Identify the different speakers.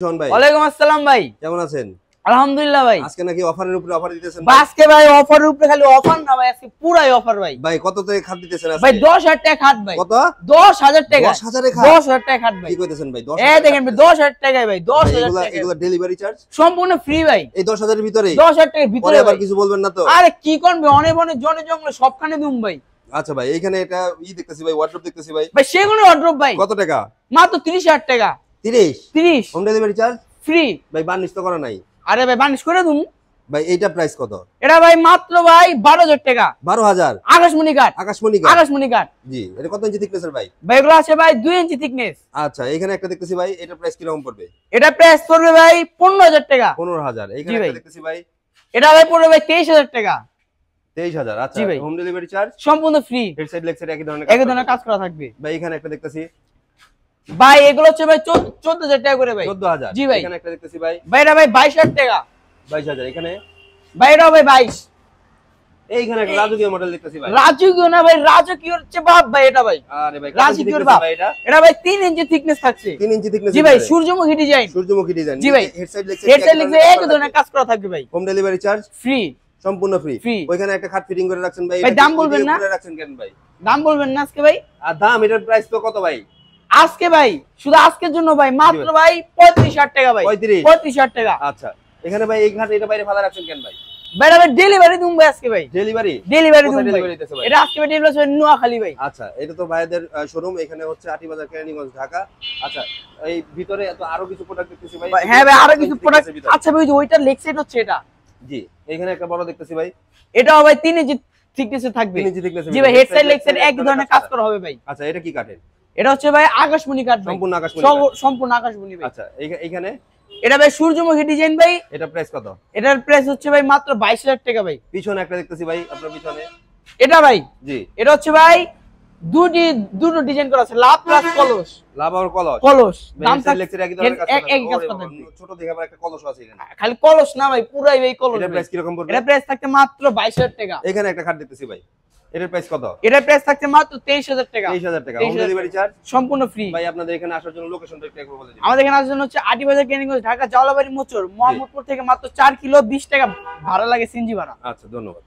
Speaker 1: জন ভাই
Speaker 2: ওয়ালাইকুম আসসালাম ভাই,
Speaker 1: কেমন আছেন?
Speaker 2: আলহামদুলিল্লাহ ভাই।
Speaker 1: আজকে নাকি অফারের উপরে অফার দিতেছেন
Speaker 2: ভাই আজকে ভাই অফারের উপরে খালি অফার না ভাই, আজকে পুরাই অফার ভাই।
Speaker 1: ভাই কত থেকে খাট দিতেছেন আজকে?
Speaker 2: ভাই 10,000 টাকা খাট ভাই।
Speaker 1: কত?
Speaker 2: 10,000 টাকা।
Speaker 1: 10,000 এ খাট?
Speaker 2: 10,000 টাকা খাট ভাই।
Speaker 1: কি কইতেছেন ভাই? 10,000
Speaker 2: এই দেখেন ভাই 10,000 টাকায় ভাই, 10,000 টাকা।
Speaker 1: এগুলা ডেলিভারি চার্জ
Speaker 2: সম্পূর্ণ ফ্রি ভাই।
Speaker 1: এই 10,000 এর ভিতরে?
Speaker 2: 10,000 টাকার ভিতরে
Speaker 1: পরে আবার
Speaker 2: ভাই।
Speaker 1: কিছু বলবেন না তো?
Speaker 2: আরে কি করবে, অনেক অনেক জনে জঙ্গলে সবখানে দুম ভাই।
Speaker 1: আচ্ছা ভাই এইখানে এটা দেখতেছি ভাই, ওয়ার্ডরোব দেখতেছি ভাই।
Speaker 2: ভাই সেগুলো অর্ডার ভাই।
Speaker 1: কত টাকা?
Speaker 2: মাত্র 30,000 টাকা। 30
Speaker 1: হোম ডেলিভারি চার্জ
Speaker 2: ফ্রি
Speaker 1: ভাই, বার্নিশ তো করা নাই?
Speaker 2: আরে ভাই বানিশ করে দুম
Speaker 1: ভাই এইটা প্রাইস কত?
Speaker 2: এটা ভাই মাত্র ভাই 12,000 টাকা।
Speaker 1: 12,000?
Speaker 2: আকাশমণি কাঠ। আকাশমণি কাঠ
Speaker 1: জি, এটা কত ইঞ্চি থিকনেসের ভাই?
Speaker 2: ভাই এগুলো আছে ভাই 2 ইঞ্চি থিকনেস।
Speaker 1: আচ্ছা এখানে একটা দেখতেছি ভাই, এটা প্রাইস কি রকম পড়বে?
Speaker 2: এটা প্রাইস পড়বে ভাই 15,000 টাকা।
Speaker 1: 15,000। এখানে একটা দেখতেছি ভাই,
Speaker 2: এটা ভাই পড়বে ভাই 23,000 টাকা।
Speaker 1: 23,000। আচ্ছা হোম ডেলিভারি চার্জ
Speaker 2: সম্পূর্ণ free.
Speaker 1: Head side leg side একই ধরনের
Speaker 2: কাজ করা থাকবে
Speaker 1: ভাই। এখানে একটা দেখতেছি
Speaker 2: ভাই, এগুলো হচ্ছে ভাই 14,000 টাকা করে ভাই।
Speaker 1: 14,000।
Speaker 2: জি ভাই।
Speaker 1: এখানে একটা দেখতেছি ভাই,
Speaker 2: ভাই এটা ভাই 22,000 টাকা।
Speaker 1: 22,000। এখানে
Speaker 2: ভাই এটা ভাই 22।
Speaker 1: এইখানে একটা রাজকীয় মডেল দেখতেছি ভাই।
Speaker 2: রাজকীয় না ভাই, রাজকীয় হচ্ছে বাপ ভাই। এটা ভাই
Speaker 1: আরে ভাই
Speaker 2: রাজকীয় বাপ। এটা ভাই 3 ইঞ্চি থিকনেস থাকছে।
Speaker 1: 3 ইঞ্চি থিকনেস।
Speaker 2: জি ভাই সূর্যমুখী ডিজাইন।
Speaker 1: সূর্যমুখী ডিজাইন।
Speaker 2: জি ভাই।
Speaker 1: হেড সাইড লেগ
Speaker 2: এক ধরনের কাজ করা থাকবে ভাই।
Speaker 1: Home delivery charge
Speaker 2: free.
Speaker 1: সম্পূর্ণ ফ্রি। ওইখানে একটা খাট ফিটিং করে রাখছেন ভাই।
Speaker 2: ভাই দাম বলবেন না?
Speaker 1: করে রাখছেন কেন ভাই?
Speaker 2: দাম বলবেন না আজকে ভাই?
Speaker 1: আর দাম এটার প্রাইস তো কত ভাই?
Speaker 2: আজকে ভাই শুধু আজকের জন্য ভাই মাত্র ভাই 35,000 টাকা ভাই। 35,000 টাকা।
Speaker 1: আচ্ছা এখানে ভাই এই ঘাট এটা বাইরে ফালা রাখছেন কেন ভাই?
Speaker 2: ভাই আমি ডেলিভারি দুম ভাই আজকে ভাই।
Speaker 1: ডেলিভারি
Speaker 2: দুম ভাই। এটা আজকে ভাই ডেলিভারি হবে নোয়াখালী ভাই।
Speaker 1: আচ্ছা এটা তো ভাইদের শোরুম, এখানে হচ্ছে আটিবাজার কেরানীগঞ্জ ঢাকা। আচ্ছা এই ভিতরে তো আরো কিছু প্রোডাক্ট দেখতেছি ভাই।
Speaker 2: হ্যাঁ ভাই আরো কিছু প্রোডাক্ট। আচ্ছা ভাই ওইটা লেগ সাইড হচ্ছে এটা।
Speaker 1: জি এখানে একটা বড় দেখতেছি ভাই।
Speaker 2: এটাও ভাই 3 ইঞ্চি থিকনেসে থাকবে।
Speaker 1: 3 ইঞ্চি থিকনেসে।
Speaker 2: জি ভাই হেড সাইড লেগ সাইড এক ধরনের কাজ করা হবে ভাই।
Speaker 1: আচ্ছা এটা কি কাটেন?
Speaker 2: এটা হচ্ছে ভাই আকাশমণি কাঠ ভাই।
Speaker 1: সম্পূর্ণ আকাশমণি।
Speaker 2: সম্পূর্ণ আকাশমণি ভাই।
Speaker 1: আচ্ছা এখানে
Speaker 2: এটা ভাই সূর্যমুখী ডিজাইন ভাই।
Speaker 1: এটা প্রাইস কত?
Speaker 2: এটার প্রাইস হচ্ছে ভাই মাত্র 22,000 টাকা ভাই।
Speaker 1: পিছনে একটা দেখতেছি ভাই আপনার পিছনে।
Speaker 2: এটা ভাই
Speaker 1: জি
Speaker 2: এটা হচ্ছে ভাই দুটো ডিজাইন করা আছে, লাভ প্লাস কলস।
Speaker 1: লাভ আর কলস।
Speaker 2: দাম
Speaker 1: সাইড লেগ সাইড একই ধরনের কাজ করা।
Speaker 2: একই কাজ করা থাকবে।
Speaker 1: ছোট দেখে আবার একটা কলস আছে এখানে।
Speaker 2: খালি কলস না ভাই, পুরাই ভাই কলস।
Speaker 1: এটা প্রাইস কি রকম পড়বে?
Speaker 2: এটা প্রাইস থাকতে মাত্র 22,000 টাকা।
Speaker 1: এখানে একটা খাট দেখতেছি ভাই, এটার প্রাইস কত?
Speaker 2: এটার প্রাইস থাকতে মাত্র 23,000 টাকা।
Speaker 1: 23,000 টাকা। হোম ডেলিভারি চার্জ
Speaker 2: সম্পূর্ণ ফ্রি
Speaker 1: ভাই। আপনাদের এখানে আসার জন্য লোকেশনটা একটু বলে দিন।
Speaker 2: আমাদের এখানে আসার জন্য হচ্ছে আটিবাজার কেরানীগঞ্জ ঢাকা জাওলাবাড়ি মোচর মোহাম্মদপুর থেকে মাত্র 4 কিলো 20 টাকা ভাড়া লাগে, সিএনজি ভাড়া।
Speaker 1: আচ্ছা ধন্যবাদ।